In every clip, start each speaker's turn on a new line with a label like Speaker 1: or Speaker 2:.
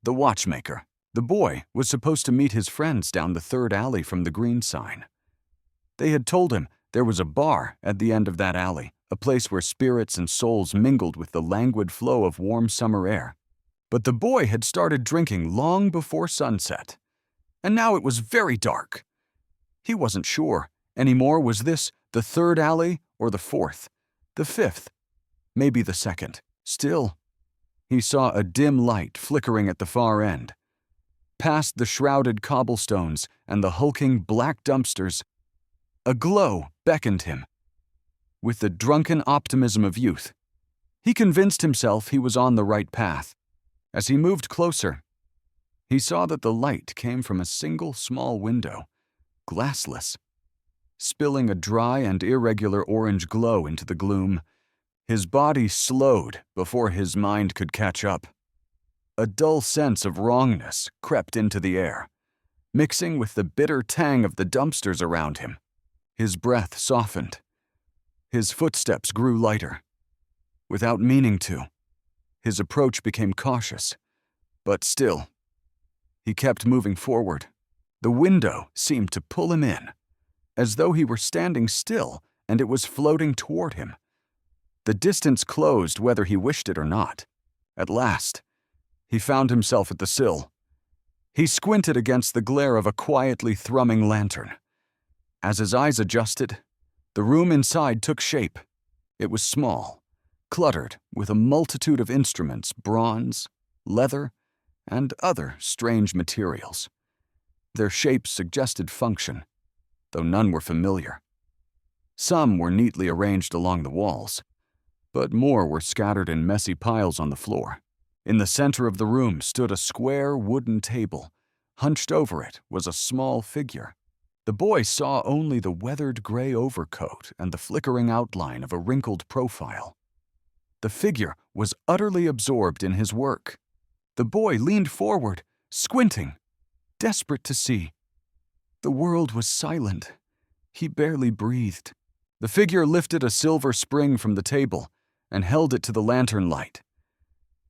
Speaker 1: The watchmaker. The boy was supposed to meet his friends down the third alley from the green sign. They had told him there was a bar at the end of that alley, a place where spirits and souls mingled with the languid flow of warm summer air. But the boy had started drinking long before sunset, and now it was very dark. He wasn't sure anymore, was this the third alley or the fourth, the fifth, maybe the second. Still, he saw a dim light flickering at the far end. Past the shrouded cobblestones and the hulking black dumpsters, a glow beckoned him. With the drunken optimism of youth, he convinced himself he was on the right path. As he moved closer, he saw that the light came from a single small window, glassless. Spilling a dry and irregular orange glow into the gloom, his body slowed before his mind could catch up. A dull sense of wrongness crept into the air, mixing with the bitter tang of the dumpsters around him. His breath softened. His footsteps grew lighter. Without meaning to, his approach became cautious, but still, he kept moving forward. The window seemed to pull him in, as though he were standing still and it was floating toward him. The distance closed whether he wished it or not. At last, he found himself at the sill. He squinted against the glare of a quietly thrumming lantern. As his eyes adjusted, the room inside took shape. It was small, cluttered with a multitude of instruments, bronze, leather, and other strange materials. Their shapes suggested function, though none were familiar. Some were neatly arranged along the walls, but more were scattered in messy piles on the floor. In the center of the room stood a square wooden table. Hunched over it was a small figure. The boy saw only the weathered gray overcoat and the flickering outline of a wrinkled profile. The figure was utterly absorbed in his work. The boy leaned forward, squinting, desperate to see. The world was silent. He barely breathed. The figure lifted a silver spring from the table and held it to the lantern light.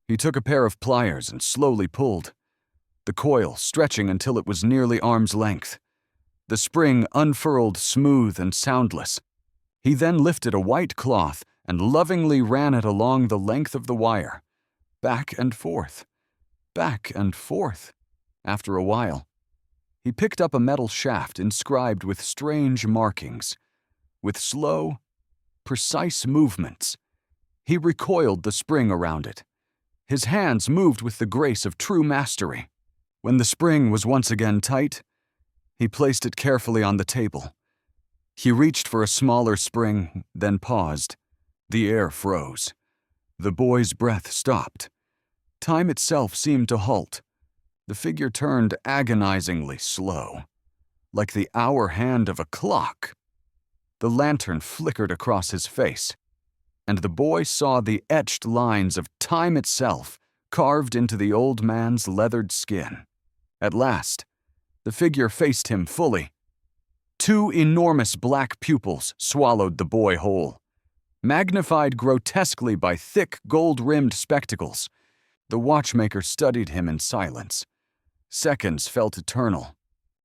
Speaker 1: He took a pair of pliers and slowly pulled, the coil stretching until it was nearly arm's length. The spring unfurled smooth and soundless. He then lifted a white cloth and lovingly ran it along the length of the wire, back and forth, back and forth. After a while, he picked up a metal shaft inscribed with strange markings. With slow, precise movements, he recoiled the spring around it. His hands moved with the grace of true mastery. When the spring was once again tight, he placed it carefully on the table. He reached for a smaller spring, then paused. The air froze. The boy's breath stopped. Time itself seemed to halt. The figure turned agonizingly slow, like the hour hand of a clock. The lantern flickered across his face, and the boy saw the etched lines of time itself carved into the old man's leathered skin. At last, the figure faced him fully. Two enormous black pupils swallowed the boy whole. Magnified grotesquely by thick gold-rimmed spectacles, the watchmaker studied him in silence. Seconds felt eternal.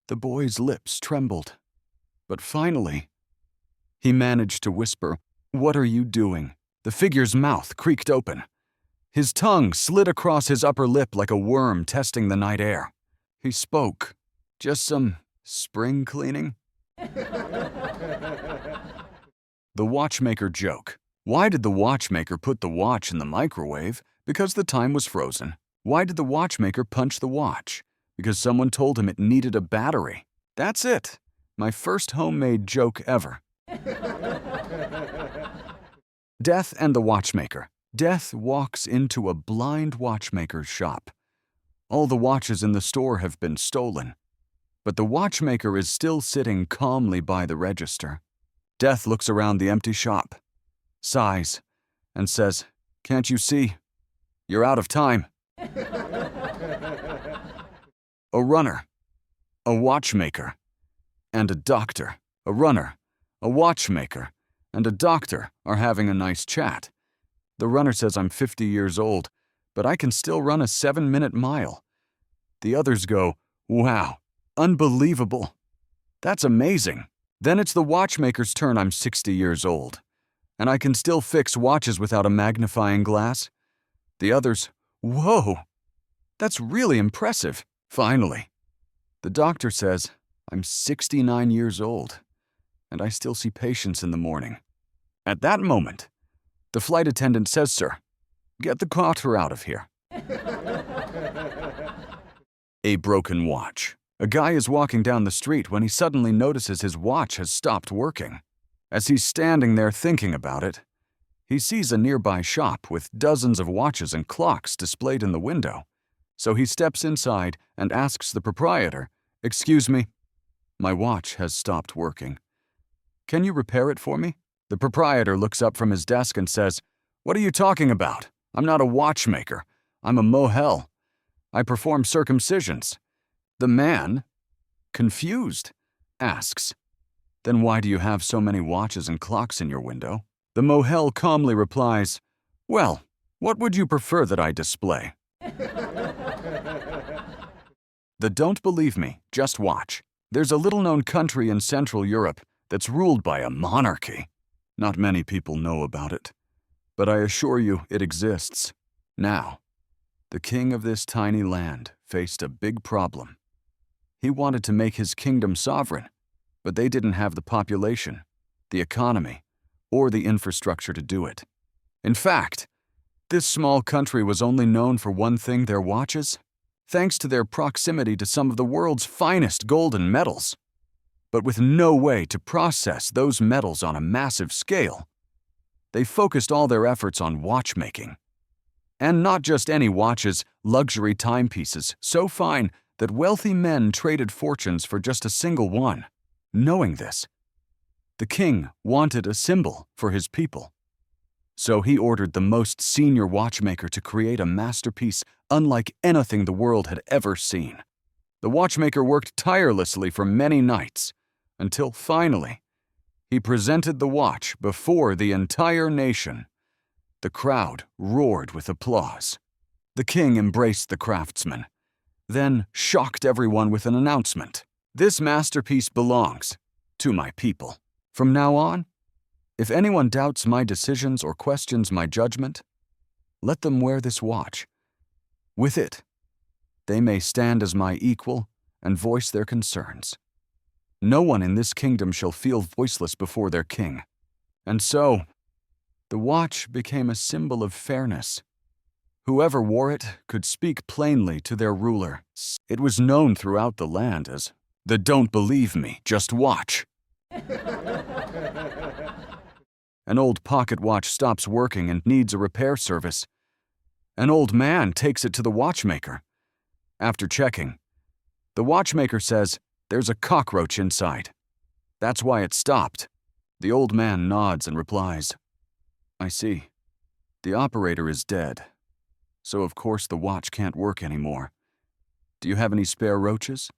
Speaker 1: The boy's lips trembled. But finally, he managed to whisper, "What are you doing?" The figure's mouth creaked open. His tongue slid across his upper lip like a worm testing the night air. He spoke. "Just some spring cleaning?" The watchmaker joke. Why did the watchmaker put the watch in the microwave? Because the time was frozen. Why did the watchmaker punch the watch? Because someone told him it needed a battery. That's it. My first homemade joke ever. Death and the watchmaker. Death walks into a blind watchmaker's shop. All the watches in the store have been stolen, but the watchmaker is still sitting calmly by the register. Death looks around the empty shop, sighs, and says, "Can't you see? You're out of time." A runner, a watchmaker, and a doctor. A runner, a watchmaker, and a doctor are having a nice chat. The runner says, "I'm 50 years old, but I can still run a 7-minute mile. The others go, "Wow, unbelievable. That's amazing." Then it's the watchmaker's turn. I'm 60 years old, and I can still fix watches without a magnifying glass. The others, "Whoa, that's really impressive." Finally, the doctor says, I'm 69 years old, and I still see patients in the morning. At that moment, the flight attendant says, "Sir, get the cotter out of here." A broken watch. A guy is walking down the street when he suddenly notices his watch has stopped working. As he's standing there thinking about it, he sees a nearby shop with dozens of watches and clocks displayed in the window. So he steps inside and asks the proprietor, "Excuse me, my watch has stopped working. Can you repair it for me?" The proprietor looks up from his desk and says, "What are you talking about? I'm not a watchmaker. I'm a mohel. I perform circumcisions." The man, confused, asks, "Then why do you have so many watches and clocks in your window?" The mohel calmly replies, "Well, what would you prefer that I display?" The don't believe me, just watch. There's a little-known country in Central Europe that's ruled by a monarchy. Not many people know about it, but I assure you it exists. Now, the king of this tiny land faced a big problem. He wanted to make his kingdom sovereign, but they didn't have the population, the economy, or the infrastructure to do it. In fact, this small country was only known for one thing: their watches, thanks to their proximity to some of the world's finest golden metals. But with no way to process those metals on a massive scale, they focused all their efforts on watchmaking. And not just any watches, luxury timepieces, so fine that wealthy men traded fortunes for just a single one. Knowing this, the king wanted a symbol for his people. So he ordered the most senior watchmaker to create a masterpiece unlike anything the world had ever seen. The watchmaker worked tirelessly for many nights, until finally, he presented the watch before the entire nation. The crowd roared with applause. The king embraced the craftsman, then shocked everyone with an announcement. "This masterpiece belongs to my people. From now on, if anyone doubts my decisions or questions my judgment, let them wear this watch. With it, they may stand as my equal and voice their concerns. No one in this kingdom shall feel voiceless before their king." And so, the watch became a symbol of fairness. Whoever wore it could speak plainly to their ruler. It was known throughout the land as the "Don't believe me, just watch." An old pocket watch stops working and needs a repair service. An old man takes it to the watchmaker. After checking, the watchmaker says there's a cockroach inside. That's why it stopped. The old man nods and replies, "I see. The operator is dead, so of course the watch can't work anymore. Do you have any spare roaches?"